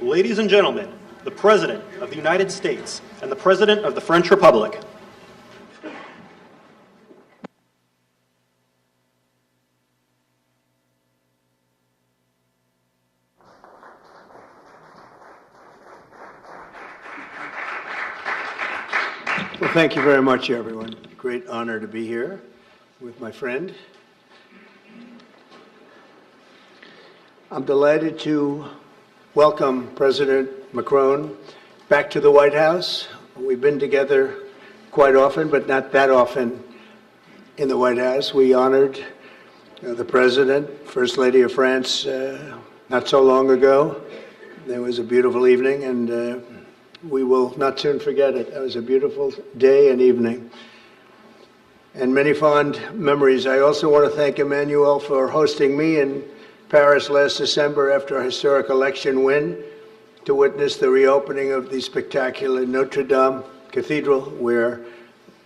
Ladies and gentlemen, the President of the United States and the President of the French Republic. Well, thank you very much, everyone. Great honor to be here with my friend. I'm delighted to welcome President Macron back to the White House. We've been together quite often, but not that often in the White House. We honored the President, First Lady of France, not so long ago. There was a beautiful evening, and we will not soon forget it. It was a beautiful day and evening, and many fond memories. I also want to thank Emmanuel for hosting me in Paris last December after a historic election win to witness the reopening of the spectacular Notre Dame Cathedral, where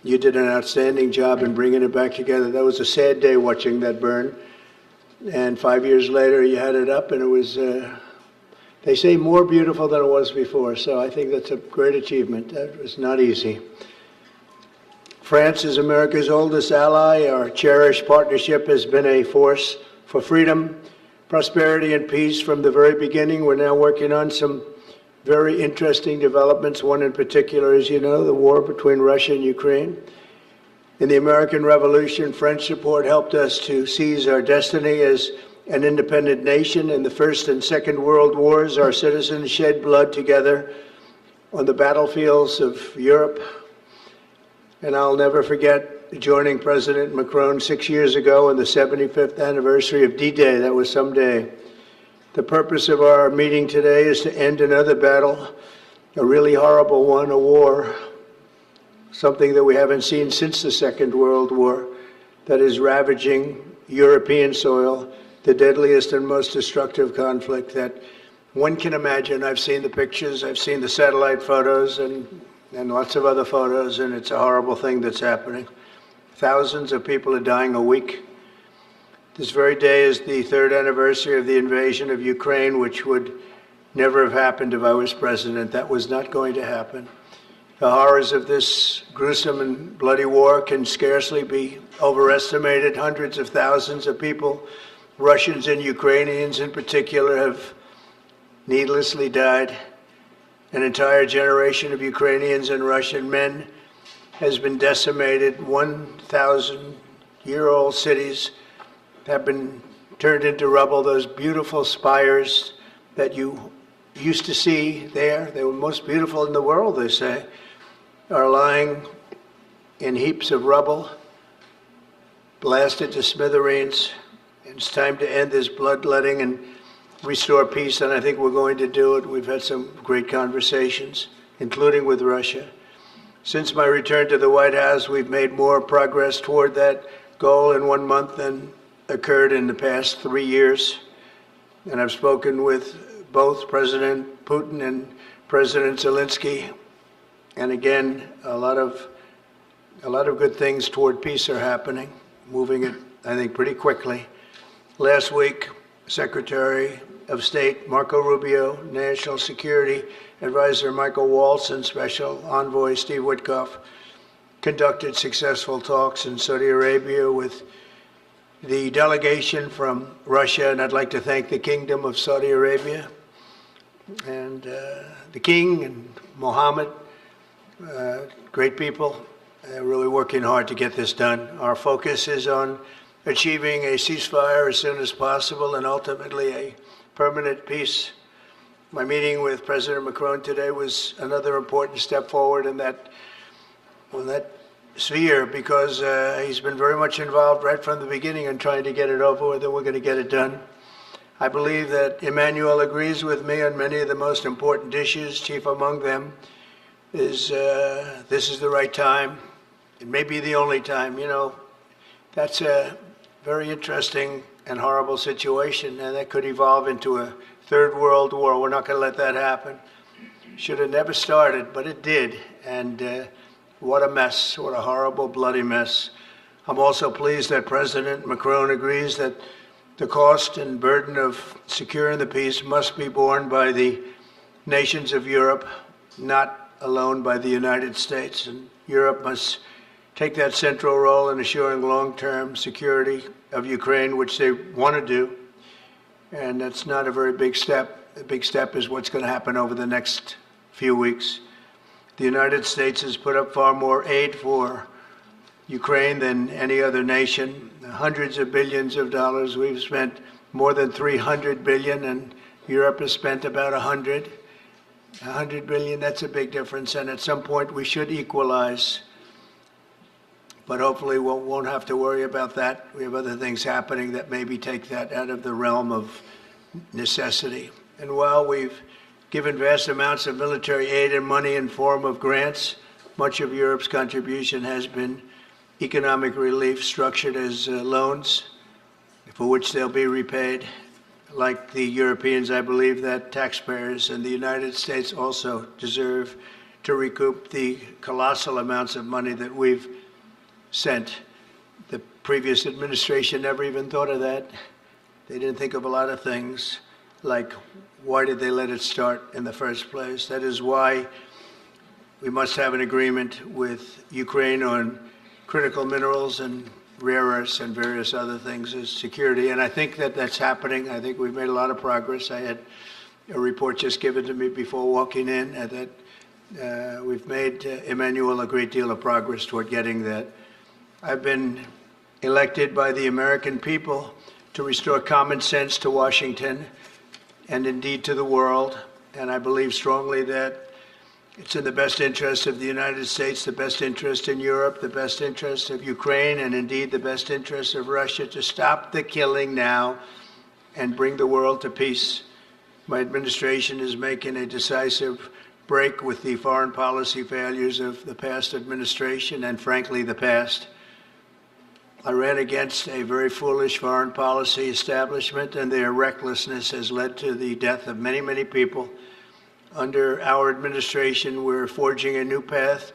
you did an outstanding job in bringing it back together. That was a sad day watching that burn, and 5 years later you had it up, and it was they say more beautiful than it was before, so I think that's a great achievement. That was not easy. France is America's oldest ally. Our cherished partnership has been a force for freedom, prosperity, and peace from the very beginning. We're now working on some very interesting developments. One in particular, as you know, the war between Russia and Ukraine. In the American Revolution, French support helped us to seize our destiny as an independent nation. In the First and Second World Wars, our citizens shed blood together on the battlefields of Europe. And I'll never forget joining President Macron 6 years ago on the 75th anniversary of D-Day. That was some day. The purpose of our meeting today is to end another battle, a really horrible one, a war, something that we haven't seen since the Second World War, that is ravaging European soil, the deadliest and most destructive conflict that one can imagine. I've seen the pictures, I've seen the satellite photos and lots of other photos, and it's a horrible thing that's happening. Thousands of people are dying a week. This very day is the third anniversary of the invasion of Ukraine, which would never have happened if I was president. That was not going to happen. The horrors of this gruesome and bloody war can scarcely be overestimated. Hundreds of thousands of people, Russians and Ukrainians in particular, have needlessly died. An entire generation of Ukrainians and Russian men has been decimated. 1,000-year-old cities have been turned into rubble. Those beautiful spires that you used to see there, they were most beautiful in the world, they say, are lying in heaps of rubble, blasted to smithereens. It's time to end this bloodletting and restore peace, and I think we're going to do it. We've had some great conversations, including with Russia. Since my return to the White House, we've made more progress toward that goal in 1 month than occurred in the past 3 years. And I've spoken with both President Putin and President Zelensky. And again, a lot of good things toward peace are happening, moving it, I think, pretty quickly. Last week, Secretary of State Marco Rubio, National Security Advisor Michael Waltz, and Special Envoy Steve Witkoff conducted successful talks in Saudi Arabia with the delegation from Russia, and I'd like to thank the Kingdom of Saudi Arabia and the King and Mohammed, great people. They're really working hard to get this done. Our focus is on achieving a ceasefire as soon as possible and ultimately a permanent peace. My meeting with President Macron today was another important step forward in that sphere, because he's been very much involved right from the beginning in trying to get it over with, and we're going to get it done. I believe that Emmanuel agrees with me on many of the most important issues. Chief among them is this is the right time. It may be the only time. You know, that's a very interesting and horrible situation, and that could evolve into a third world war. We're not going to let that happen. Should have never started, but it did. And what a mess, what a horrible, bloody mess. I'm also pleased that President Macron agrees that the cost and burden of securing the peace must be borne by the nations of Europe, not alone by the United States. And Europe must take that central role in assuring long-term security of Ukraine, which they want to do. And that's not a very big step. The big step is what's going to happen over the next few weeks. The United States has put up far more aid for Ukraine than any other nation. Hundreds of billions of dollars. We've spent more than 300 billion, and Europe has spent about 100 billion. That's a big difference, and at some point we should equalize. But hopefully we won't have to worry about that. We have other things happening that maybe take that out of the realm of necessity. And while we've given vast amounts of military aid and money in form of grants, much of Europe's contribution has been economic relief structured as loans for which they'll be repaid. Like the Europeans, I believe that taxpayers in the United States also deserve to recoup the colossal amounts of money that we've sent. The previous administration never even thought of that. They didn't think of a lot of things, like why did they let it start in the first place? That is why we must have an agreement with Ukraine on critical minerals and rare earths and various other things as security. And I think that that's happening. I think we've made a lot of progress. I had a report just given to me before walking in that we've made, Emmanuel, a great deal of progress toward getting that. I've been elected by the American people to restore common sense to Washington and indeed to the world. And I believe strongly that it's in the best interest of the United States, the best interest in Europe, the best interest of Ukraine, and indeed the best interest of Russia to stop the killing now and bring the world to peace. My administration is making a decisive break with the foreign policy failures of the past administration and, frankly, the past. I ran against a very foolish foreign policy establishment, and their recklessness has led to the death of many, many people. Under our administration, we're forging a new path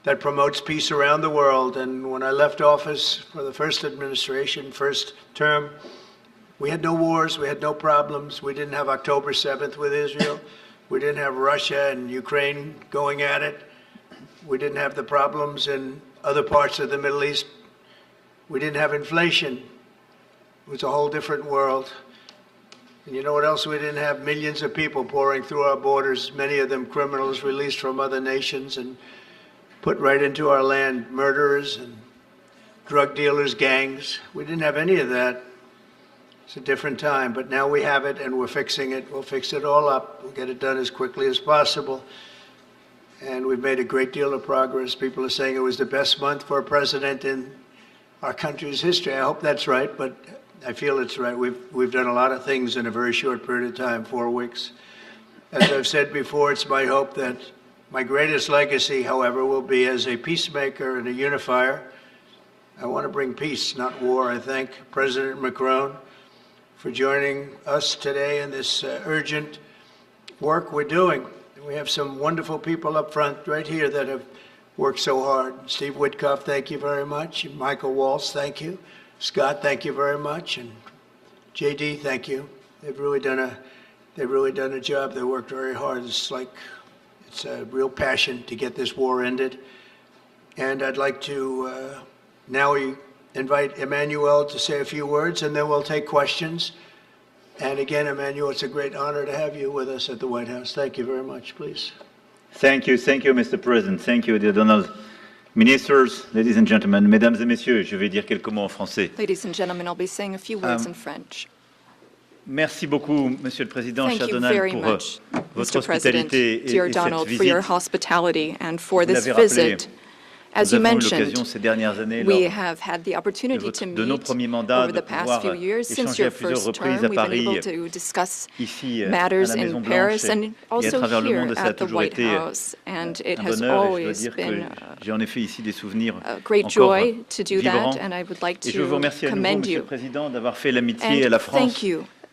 that promotes peace around the world. And when I left office for the first administration, first term, we had no wars, we had no problems. We didn't have October 7th with Israel. We didn't have Russia and Ukraine going at it. We didn't have the problems in other parts of the Middle East. We didn't have inflation. It was a whole different world. And you know what else we didn't have? Millions of people pouring through our borders, many of them criminals released from other nations and put right into our land, murderers and drug dealers, gangs. We didn't have any of that. It's a different time, but now we have it and we're fixing it. We'll fix it all up. We'll get it done as quickly as possible. And we've made a great deal of progress. People are saying it was the best month for a president in our country's history. I hope that's right, but I feel it's right. We've done a lot of things in a very short period of time, 4 weeks. As I've said before, it's my hope that my greatest legacy, however, will be as a peacemaker and a unifier. I want to bring peace, not war. I thank President Macron for joining us today in this urgent work we're doing. We have some wonderful people up front right here that have worked so hard. Steve Witkoff, thank you very much. And Michael Waltz, thank you. Scott, thank you very much. And JD, thank you. They've really done a job. They worked very hard. It's a real passion to get this war ended. And I'd like to now invite Emmanuel to say a few words, and then we'll take questions. And again, Emmanuel, it's a great honor to have you with us at the White House. Thank you very much, please. Thank you, Mr. President. Thank you, dear Donald. Ministers, ladies and gentlemen, mesdames et messieurs, je vais dire quelques mots en français. Ladies and gentlemen, I'll be saying a few words in French. Merci beaucoup, Monsieur le Président, Thank cher you Donald, very pour much, votre Mr. President, hospitalité dear et Donald, cette for your visite. hospitality and for Vous this l'avez rappelé, visit. As you nous avons eu mentioned, l'occasion ces dernières années, we lors have had the opportunity to de nos meet premiers mandats, over de the past pouvoir few years. Since échanger à your plusieurs first reprises term, à we've been able Paris, to discuss ici à matters la in Maison Paris Blanche and et à also travers le here monde, et ça a at the toujours White été House. And it un has bonheur, et je dois always dire been que j'ai en effet ici des souvenirs a great encore joy to do vibrants. that, and I would like Et je veux vous to remercier à nouveau, commend Monsieur you. le Président, d'avoir fait l'amitié à And la France thank you,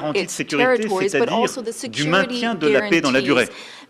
garanties de its sécurité, territories, but c'est-à-dire also the du security maintien de la paix dans la durée. guarantees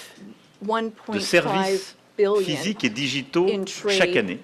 de 1.5 services billion physiques et digitaux in trade chaque année.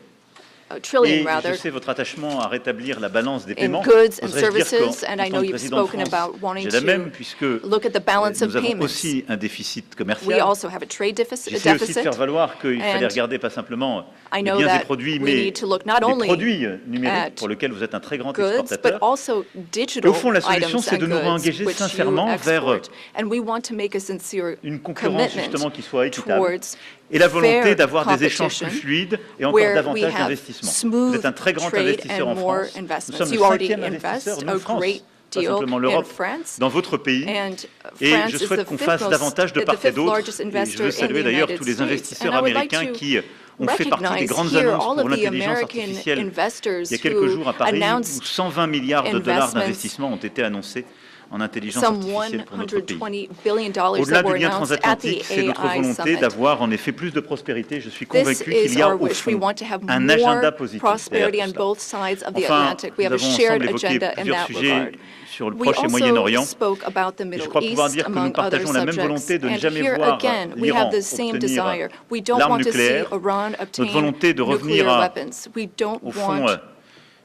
trillion Et rather, je sais votre attachement à rétablir la balance des in paiements. goods and Oserais-je dire services, qu'en and I tant know que you've président de spoken France, about wanting j'ai la même, to puisque look at the balance of nous avons payments. aussi un déficit We commercial. also have a trade J'essaie aussi de deficit. faire valoir qu'il fallait And regarder pas simplement I les know biens et that produits, we mais need to look not les only produits numériques at pour lesquels vous êtes un très grand goods, but exportateur. also Et digital au fond, la solution, items c'est and de nous goods, réengager which you sincèrement vers export. And we want to make a sincere une concurrence commitment justement qui soit équitable towards et la volonté fair d'avoir des échanges competition, plus fluides et encore where we davantage have d'investissements. Vous smooth êtes un très grand trade investisseur and en more France. Nous investments. sommes le You already 5e investisseur, invest nous, a France, great pas deal simplement in l'Europe, France. dans votre pays. And Et France je is souhaite the qu'on fifth fasse davantage de the part et fifth d'autre. largest Et je investor veux in the saluer d'ailleurs United tous les States. investisseurs And I would like américains to qui ont fait partie des recognize grandes here annonces all pour of the l'intelligence American artificielle. investors Il y a quelques who jours à Paris, où announced 120 milliards de dollars investments, d'investissement ont été annoncés en intelligence some artificielle pour notre pays. $120 billion Au-delà that were du lien announced at the transatlantique, c'est notre AI volonté summit. d'avoir en effet plus de prospérité. Je suis This convaincu qu'il is y a our au wish. We fond want to have un more agenda positif prosperity derrière on tout cela. both sides of the Enfin, Atlantic. We nous have a avons shared ensemble évoqué agenda in plusieurs that sujets regard. sur le We Proche et also Moyen-Orient. spoke about the Et je Middle crois pouvoir East, dire que nous among other partageons la même subjects. volonté de ne And jamais here voir again, we l'Iran have the same obtenir desire. We don't l'arme want to see nucléaire. Iran Notre obtain volonté de revenir nuclear à, weapons. We don't au fond, want,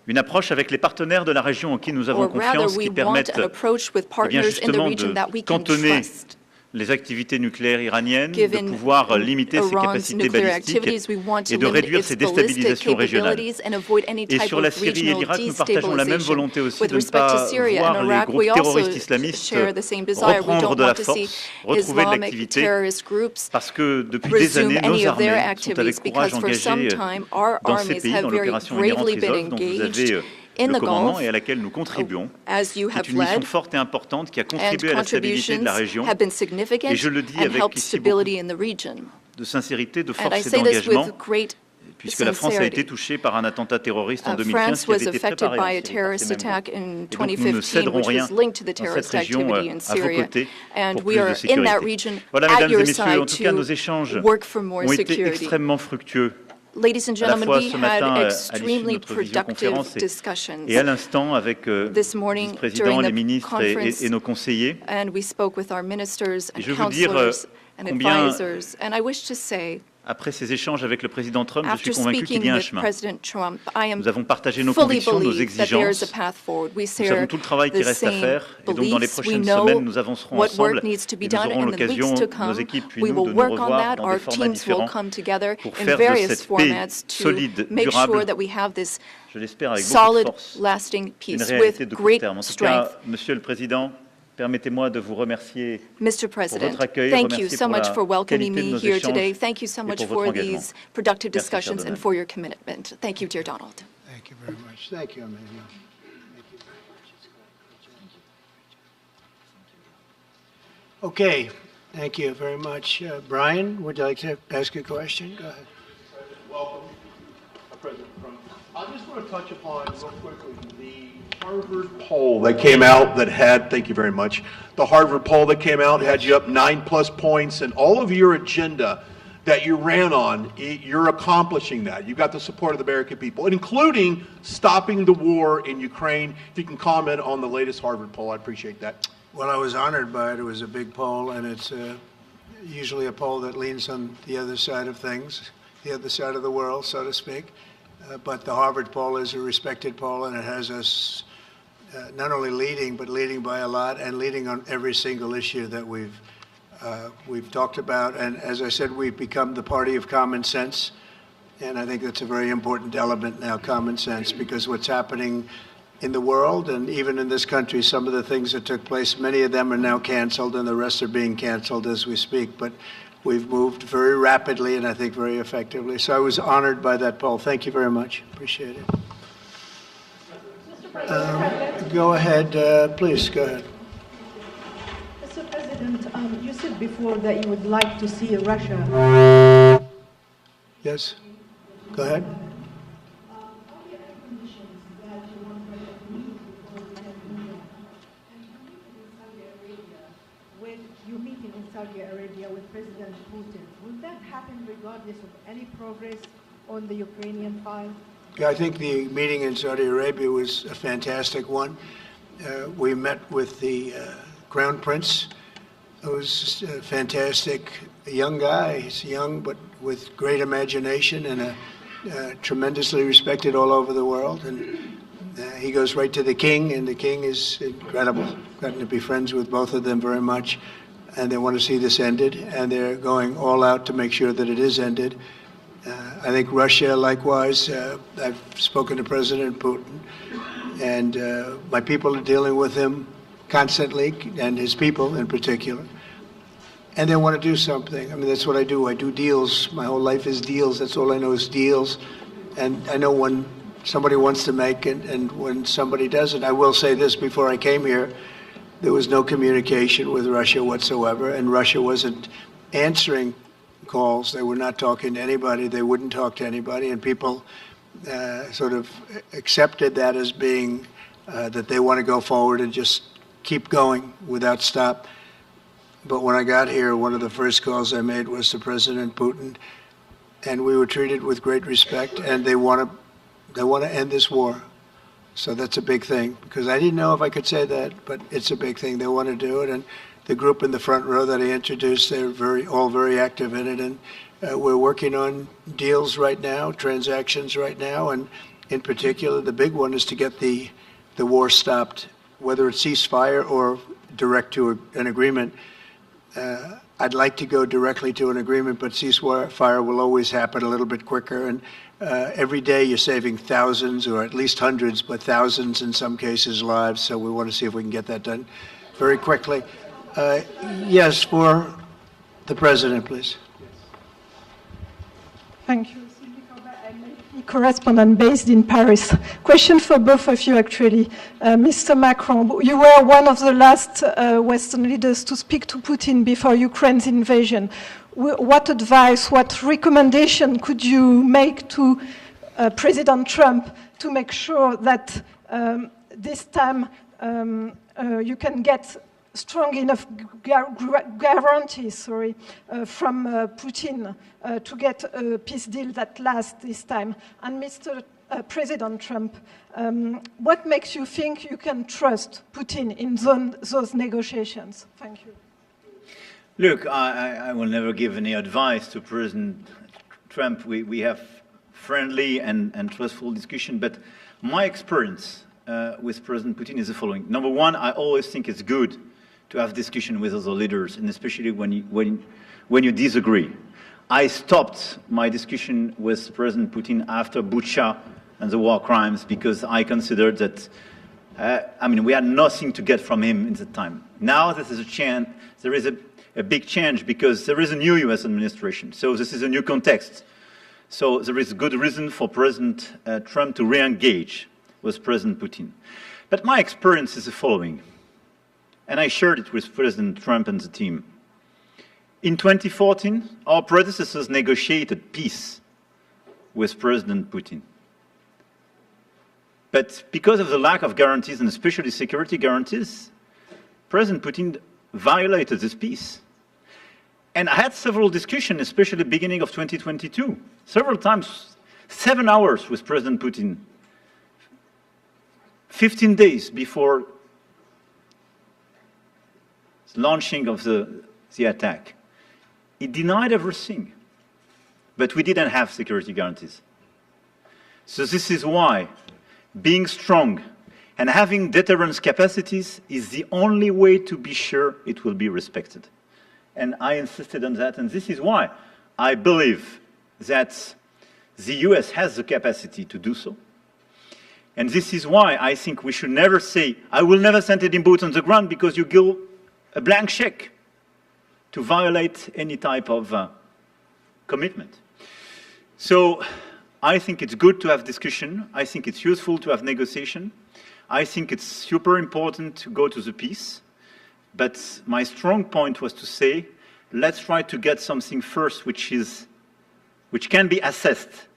une approche avec les partenaires de la région en qui nous avons or rather, confiance, we qui want permettent an approach with eh bien partners in the justement region de that we can cantonner trust. les activités nucléaires iraniennes, de Given pouvoir limiter ses Iran's capacités nuclear balistiques activities, we want to et de limit réduire its ses ballistic déstabilisations régionales. capabilities and avoid any Et type sur la of Syrie et regional l'Irak, nous partageons la même destabilization. volonté aussi With de ne respect to pas Syria and voir les Iraq, groupes we also terroristes islamistes share the same desire. We reprendre don't de la want to see force, retrouver de Islamic l'activité, terrorist groups parce que depuis des resume années, nos any of their armées sont activities avec courage because for some engagées time our dans ces armies pays, have dans very l'opération Inherent bravely been Resolve, dont vous engaged avez in le the commandement Gulf, et à laquelle nous contribuons, as you qui est have une mission led, forte et importante qui a and contribué à la stabilité de contributions la région. have been significant Et je le dis and avec helped ici beaucoup stability in the region. de sincérité, de And I force et say this d'engagement, with great puisque la France a été sincerity. touchée par un attentat terroriste en 2015 France qui was avait été affected préparé by en a Syrie par terrorist ces mêmes attack groupes. in Et donc nous ne 2015, céderons which rien was linked to the dans cette terrorist région activity in à vos Syria. côtés And pour we plus are de in that sécurité. region Voilà, at mesdames et your messieurs, en side tout cas, nos to échanges work for more ont été security. extrêmement fructueux. Ladies and À la gentlemen, fois we ce matin, had à l'issue de extremely notre productive visioconférence discussions et à l'instant avec this le morning vice-président, during les the ministres conference, et nos conseillers. and we spoke with our ministers Et and je veux dire counselors and combien, advisors. And I wish to say, après ces échanges avec le président Trump, je suis after convaincu qu'il y speaking a un with chemin. President Trump, I am Nous avons partagé nos fully convictions, nos believe that there is a exigences. path forward. We Nous savons share tout le travail qui the reste à same faire. Et donc, dans les beliefs. We prochaines know semaines, nous avancerons what ensemble work needs to be et nous done aurons in the l'occasion, weeks to nos come. équipes puis We nous, will de nous work on revoir that. dans Our des formats teams will différents come together pour in faire de various cette paix formats to solide, make durable, sure that we have this je l'espère avec beaucoup de solid, force, lasting une peace réalité with de court great terme. En tout strength. cas, Monsieur le Président, permettez-moi de vous remercier Mr. pour President, votre accueil, thank you remercier so pour much la for welcoming qualité de me nos here échanges today. Thank you so et much pour for votre engagement. these productive Merci, cher discussions and Donald. for your commitment. Thank you, dear Donald. Thank you very much. Thank you, Emmanuel. Okay, thank you very much. Brian, would you like to ask a question? Go ahead. Welcome, President Trump. I just want to touch upon real quickly the Harvard poll that came out that had, thank you very much, the Harvard poll that came out had you up 9+ points, and all of your agenda that you ran on, you're accomplishing that. You got the support of the American people, including stopping the war in Ukraine. If you can comment on the latest Harvard poll, I'd appreciate that. Well, I was honored by it. It was a big poll, and it's usually a poll that leans on the other side of things, the other side of the world, so to speak. But the Harvard poll is a respected poll, and it has us not only leading, but leading by a lot, and leading on every single issue that we've talked about. And as I said, we've become the party of common sense, and I think that's a very important element now, common sense, because what's happening in the world and even in this country, some of the things that took place, many of them are now canceled, and the rest are being canceled as we speak. But we've moved very rapidly and I think very effectively. So I was honored by that poll. Thank you very much. Appreciate it. Go ahead, please, go ahead. Mr. President, you said before that you would like to see Russia. Yes, go ahead. When you're meeting in Saudi Arabia with President Putin, will that happen regardless of any progress on the Ukrainian file? Yeah, I think the meeting in Saudi Arabia was a fantastic one. We met with the Crown Prince, who's a fantastic young guy. He's young, but with great imagination and tremendously respected all over the world, and he goes right to the king, and the king is incredible. Gotten to be friends with both of them very much, and they want to see this ended, and they're going all out to make sure that it is ended. I think Russia, likewise, I've spoken to President Putin, and my people are dealing with him constantly, and his people in particular. And they want to do something. I mean, that's what I do. I do deals. My whole life is deals. That's all I know is deals. And I know when somebody wants to make it and when somebody doesn't. I will say this, before I came here, there was no communication with Russia whatsoever, and Russia wasn't answering calls. They were not talking to anybody. They wouldn't talk to anybody, and people sort of accepted that as being that they want to go forward and just keep going without stop. But when I got here, one of the first calls I made was to President Putin, and we were treated with great respect, and they want to end this war. So that's a big thing, because I didn't know if I could say that, but it's a big thing. They want to do it, and the group in the front row that I introduced, they're all very active in it, and we're working on deals right now, transactions right now, and in particular, the big one is to get the war stopped, whether it's ceasefire or direct to an agreement. I'd like to go directly to an agreement, but ceasefire will always happen a little bit quicker. And every day you're saving thousands, or at least hundreds, but thousands in some cases, lives. So we want to see if we can get that done very quickly. Yes, for the president, please. Thank you. Correspondent based in Paris. Question for both of you, actually. Mr. Macron, you were one of the last Western leaders to speak to Putin before Ukraine's invasion. What advice, what recommendation could you make to President Trump to make sure that this time you can get strong enough guarantees from Putin to get a peace deal that lasts this time? And Mr. President Trump, what makes you think you can trust Putin in those negotiations? Thank you. Look, I will never give any advice to President Trump. We have friendly and trustful discussion, but my experience with President Putin is the following. Number one, I always think it's good to have discussion with other leaders, and especially when you disagree. I stopped my discussion with President Putin after Bucha and the war crimes because I considered that, we had nothing to get from him in that time. Now there is a big change because there is a new US administration, so this is a new context. So there is good reason for President Trump to re-engage with President Putin. But my experience is the following, and I shared it with President Trump and the team. In 2014, our predecessors negotiated peace with President Putin. But because of the lack of guarantees, and especially security guarantees, President Putin violated this peace. And I had several discussions, especially at the beginning of 2022, several times, 7 hours with President Putin, 15 days before the launching of the attack. He denied everything, but we didn't have security guarantees. So this is why being strong and having deterrence capacities is the only way to be sure it will be respected. And I insisted on that, and this is why I believe that the US has the capacity to do so. And this is why I think we should never say, I will never send any boots on the ground, because you give a blank check to violate any type of commitment. So I think it's good to have discussion. I think it's useful to have negotiation. I think it's super important to go to the peace. But my strong point was to say, let's try to get something first which can be assessed,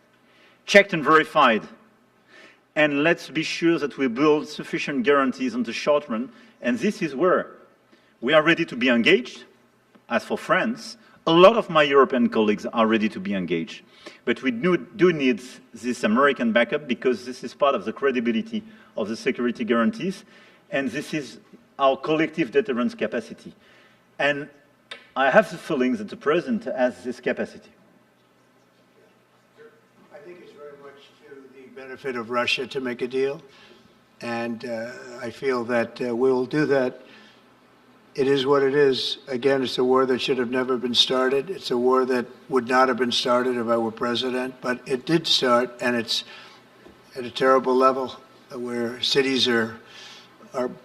checked and verified. And let's be sure that we build sufficient guarantees on the short run. And this is where we are ready to be engaged. As for France, a lot of my European colleagues are ready to be engaged. But we do need this American backup, because this is part of the credibility of the security guarantees. And this is our collective deterrence capacity. And I have the feeling that the President has this capacity. I think it's very much to the benefit of Russia to make a deal, and I feel that we'll do that. It is what it is. Again, it's a war that should have never been started. It's a war that would not have been started if I were president, but it did start, and it's at a terrible level where cities are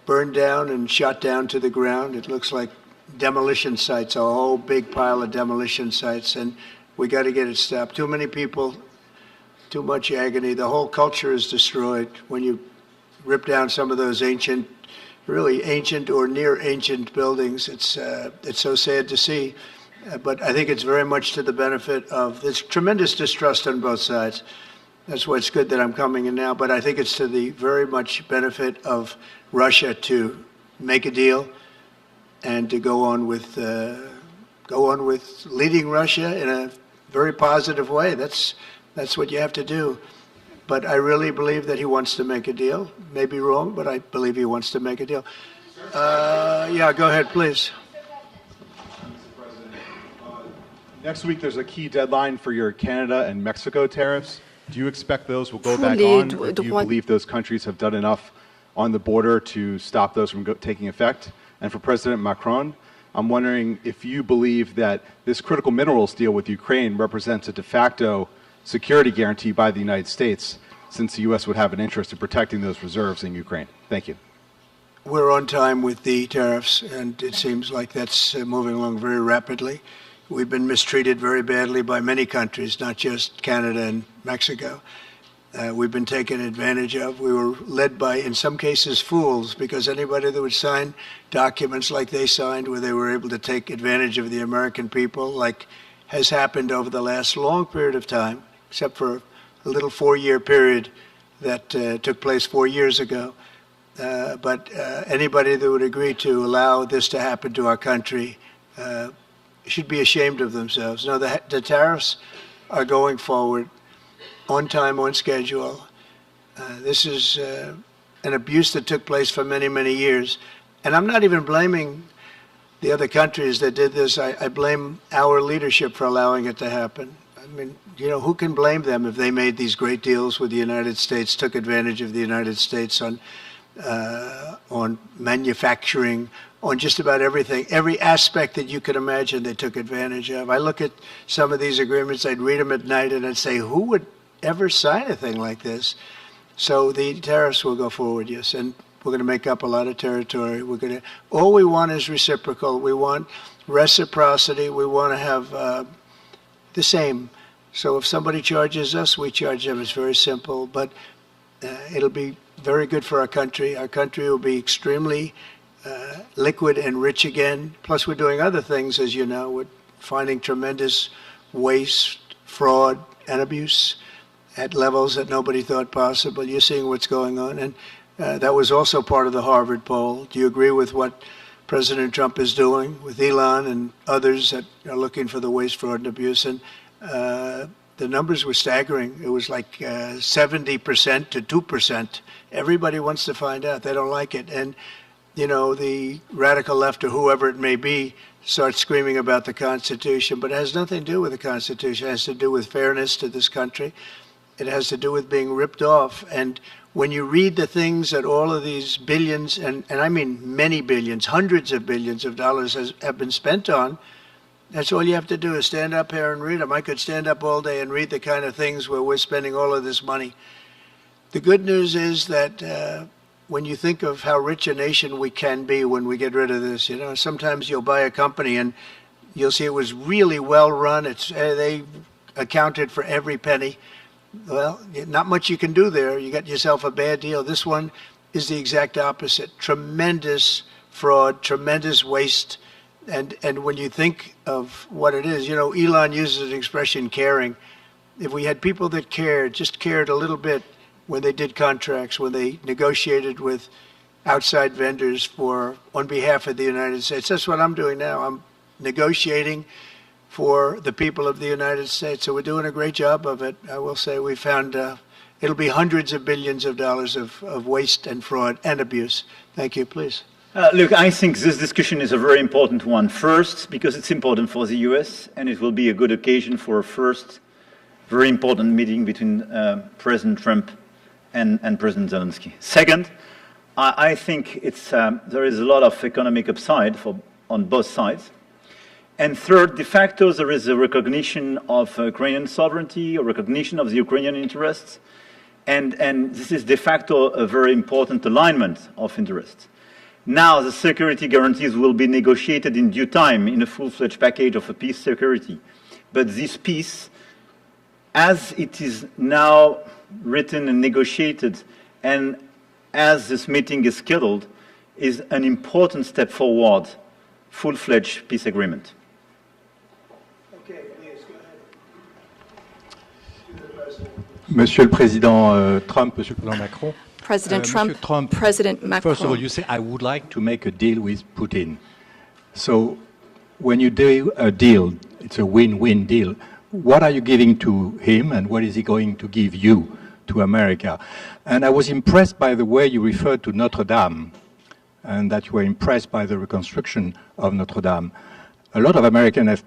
burned down and shot down to the ground. It looks like demolition sites, a whole big pile of demolition sites, and we got to get it stopped. Too many people, too much agony. The whole culture is destroyed when you rip down some of those ancient, really ancient or near ancient buildings. It's so sad to see, but I think it's very much to the benefit of this tremendous distrust on both sides. That's why it's good that I'm coming in now, but I think it's to the very much benefit of Russia to make a deal and to go on with leading Russia in a very positive way. That's what you have to do. But I really believe that he wants to make a deal. Maybe wrong, but I believe he wants to make a deal. Yeah, go ahead, please. Next week, there's a key deadline for your Canada and Mexico tariffs. Do you expect those will go Fully back on, or do the you one- believe those countries have done enough on the border to stop those from taking effect? And for President Macron, I'm wondering if you believe that this critical minerals deal with Ukraine represents a de facto security guarantee by the United States, since the U.S. would have an interest in protecting those reserves in Ukraine. Thank you. We're on time with the tariffs, and it seems like that's moving along very rapidly. We've been mistreated very badly by many countries, not just Canada and Mexico. We've been taken advantage of. We were led by, in some cases, fools, because anybody that would sign documents like they signed, where they were able to take advantage of the American people, like has happened over the last long period of time, except for a little 4-year period that took place 4 years ago. But anybody that would agree to allow this to happen to our country should be ashamed of themselves. No, the tariffs are going forward on time, on schedule. This is an abuse that took place for many, many years. And I'm not even blaming the other countries that did this. I blame our leadership for allowing it to happen. I mean, you know, who can blame them if they made these great deals with the United States, took advantage of the United States on manufacturing, on just about everything. Every aspect that you could imagine they took advantage of. I look at some of these agreements, I'd read them at night, and I'd say, who would ever sign a thing like this? So the tariffs will go forward, yes, and we're going to make up a lot of territory. All we want is reciprocal. We want reciprocity. We want to have the same. So if somebody charges us, we charge them. It's very simple, but it'll be very good for our country. Our country will be extremely liquid and rich again. Plus, we're doing other things, as you know. We're finding tremendous waste, fraud, and abuse at levels that nobody thought possible. You're seeing what's going on. And that was also part of the Harvard poll. Do you agree with what President Trump is doing with Elon and others that are looking for the waste, fraud, and abuse? And the numbers were staggering. It was like 70% to 2%. Everybody wants to find out. They don't like it. And, you know, the radical left or whoever it may be starts screaming about the Constitution, but it has nothing to do with the Constitution. It has to do with fairness to this country. It has to do with being ripped off. And when you read the things that all of these billions, and I mean many billions, hundreds of billions of dollars have been spent on, that's all you have to do is stand up here and read them. I could stand up all day and read the kind of things where we're spending all of this money. The good news is that when you think of how rich a nation we can be when we get rid of this, you know, sometimes you'll buy a company and you'll see it was really well run. They accounted for every penny. Well, not much you can do there. You got yourself a bad deal. This one is the exact opposite. Tremendous fraud, tremendous waste. And when you think of what it is, you know, Elon uses an expression, caring. If we had people that cared, just cared a little bit when they did contracts, when they negotiated with outside vendors on behalf of the United States. That's what I'm doing now. I'm negotiating for the people of the United States. So we're doing a great job of it. I will say we found it'll be hundreds of billions of dollars of waste and fraud and abuse. Thank you. Please. Look, I think this discussion is a very important one. First, because it's important for the US, and it will be a good occasion for a first very important meeting between President Trump and President Zelensky. Second, I think there is a lot of economic upside on both sides. And third, de facto, there is a recognition of Ukrainian sovereignty, a recognition of the Ukrainian interests, and this is de facto a very important alignment of interests. Now, the security guarantees will be negotiated in due time in a full-fledged package of a peace security. But this peace, as it is now written and negotiated, and as this meeting is scheduled, is an important step forward, full-fledged peace agreement. Okay, please, go ahead. To the President. Monsieur le Président Trump, Monsieur le Président Macron. President Monsieur Trump, President Macron. First of all, you say, I would like to make a deal with Putin. So when you do a deal, it's a win-win deal. What are you giving to him and what is he going to give you to America? And I was impressed by the way you referred to Notre Dame and that you were impressed by the reconstruction of Notre Dame. A lot of Americans have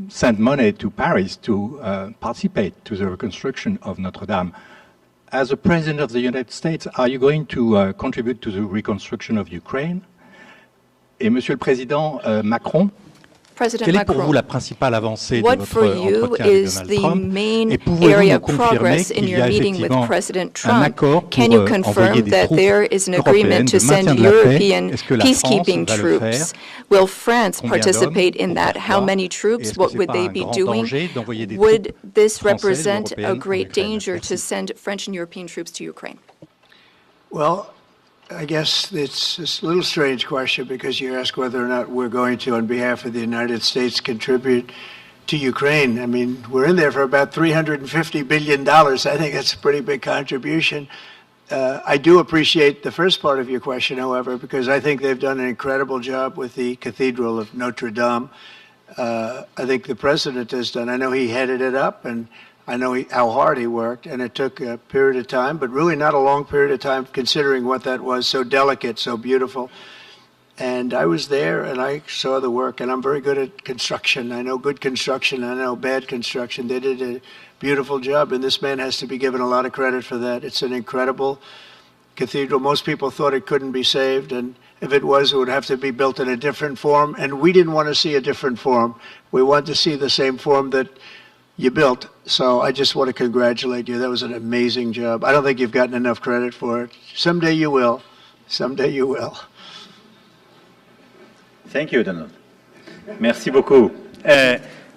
sent money to Paris to participate to the reconstruction of Notre Dame. As a President of the United States, are you going to contribute to the reconstruction of Ukraine? Et Monsieur le Président Macron, President quelle est pour Macron, vous la principale avancée de what votre for you entretien avec is Donald the Trump? main Et pouvez-vous area nous of confirmer progress in qu'il y your a meeting with effectivement President un Trump? accord Can pour you envoyer confirm des that troupes there is an européennes agreement de to send maintien de la paix? European Est-ce que la France peacekeeping va le troops? faire? Will France Combien participate d'hommes? in that? Pourquoi? How many Et troops? est-ce que What c'est would pas they un be grand doing? danger d'envoyer des Would troupes this françaises, represent a européennes en great Ukraine? danger to Merci. send French and European troops to Ukraine? Well, I guess it's a little strange question because you ask whether or not we're going to, on behalf of the United States, contribute to Ukraine. I mean, we're in there for about $350 billion. I think that's a pretty big contribution. I do appreciate the first part of your question, however, because I think they've done an incredible job with the Cathedral of Notre Dame. I think the president has done. I know he headed it up, and I know how hard he worked, and it took a period of time, but really not a long period of time considering what that was, so delicate, so beautiful. And I was there, and I saw the work, and I'm very good at construction. I know good construction. I know bad construction. They did a beautiful job, and this man has to be given a lot of credit for that. It's an incredible cathedral. Most people thought it couldn't be saved, and if it was, it would have to be built in a different form, and we didn't want to see a different form. We wanted to see the same form that you built. So I just want to congratulate you. That was an amazing job. I don't think you've gotten enough credit for it. Someday you will. Someday you will. Thank you, Donald. Merci beaucoup.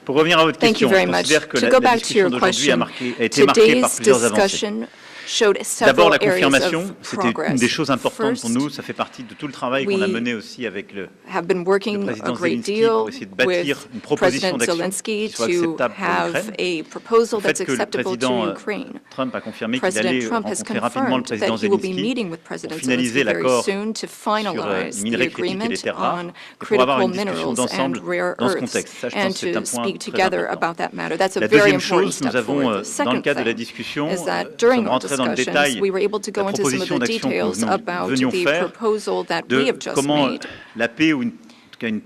Pour revenir à votre Thank you question, very je much. considère que To la go back to discussion your d'aujourd'hui a question, été marquée par today's plusieurs avancées. discussion showed D'abord, several la areas confirmation, of c'était une progress. des choses importantes pour First, nous. Ça fait partie de tout le travail qu'on a we mené aussi avec le have been working a président great Zelensky deal pour essayer de bâtir une with proposition President d'action Zelensky qui soit to acceptable pour have l'Ukraine. a proposal Le fait that's que le acceptable président to Ukraine. Trump a confirmé qu'il President allait Trump has rencontrer rapidement le confirmed président that he will be Zelensky meeting with pour President finaliser Zelensky very l'accord soon to sur finalize les the minerais critiques et les agreement terres rares on et pour avoir critical une discussion minerals d'ensemble and rare dans ce earths contexte. Ça, je and pense que c'est to un point speak très together important. about that matter. That's a La very deuxième important chose, nous step avons, forward. The dans le second cadre de la thing discussion, is that nous during sommes our rentrés dans le discussions, détail we were able to la go into some of proposition the d'action que details nous about venions the faire proposal that we de have just comment made la paix ou une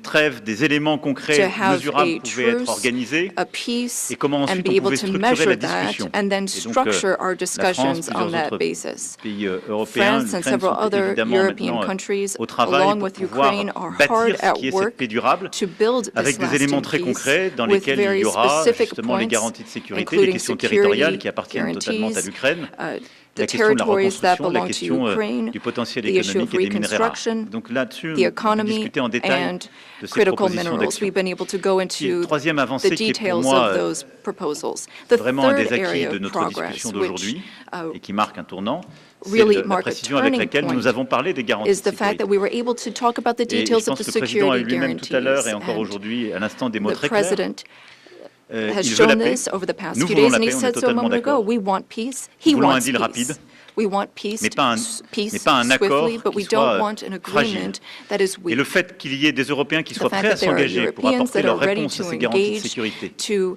trêve, des éléments to concrets, have mesurables a pouvaient être truce, organisés a peace, et comment and ensuite be on able pouvait to structurer measure la that discussion. and then Et donc, structure our la discussions France, on plusieurs that autres basis. pays européens, France and l'Ukraine several sont other évidemment European maintenant countries, au travail along pour with pouvoir Ukraine, are hard bâtir ce at qui est cette work paix durable to build avec this des éléments lasting très peace concrets dans with lesquels il very y aura specific justement les points, garanties de sécurité, les including questions security territoriales qui appartiennent totalement à l'Ukraine, the la question de la territories that reconstruction, la belong to question Ukraine, du potentiel the issue économique of et des minerais rares. reconstruction, Donc là-dessus, the economy, discuter en détail and de ces critical propositions minerals. d'action. We've been able to go Et into troisième the avancée qui est pour details moi of those proposals. The vraiment un des third acquis area de of notre progress, discussion which d'aujourd'hui et qui marque un tournant, c'est really la mark a précision avec turning laquelle point nous avons parlé des garanties is de the fact sécurité. that we were able to talk about the Et je details of pense the que le président a eu security lui-même tout à l'heure guarantees. et encore And aujourd'hui à l'instant des mots the très clairs. president has Il veut la shown paix. this over the past Nous few voulons days, la and he paix, on est said so a totalement moment ago. d'accord. We want peace. He Nous voulons un wants deal peace. rapide, We want peace, mais pas peace un accord swiftly, but we qui soit don't want an fragile. agreement that is Et le weak. fait qu'il y ait des Européens qui The soient fact prêts à that there are s'engager pour Europeans apporter that are leur ready réponse à to ces garanties de engage sécurité to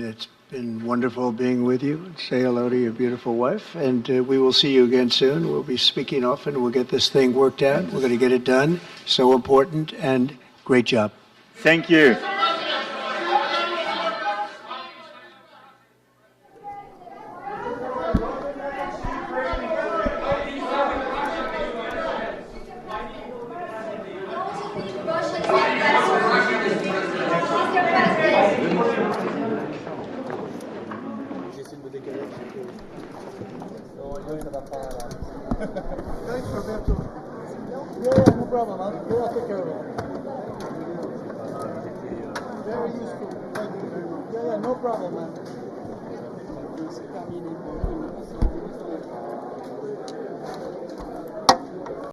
and it's been wonderful being with you. Say hello to your beautiful wife, and we will see you again soon. We'll be speaking often. We'll get this thing worked out. We're going to get it done. So important, and great job. Thank you. No problem, man. We'll take care of it. Very useful. Thank you very much. Yeah, no problem, man. Thank you.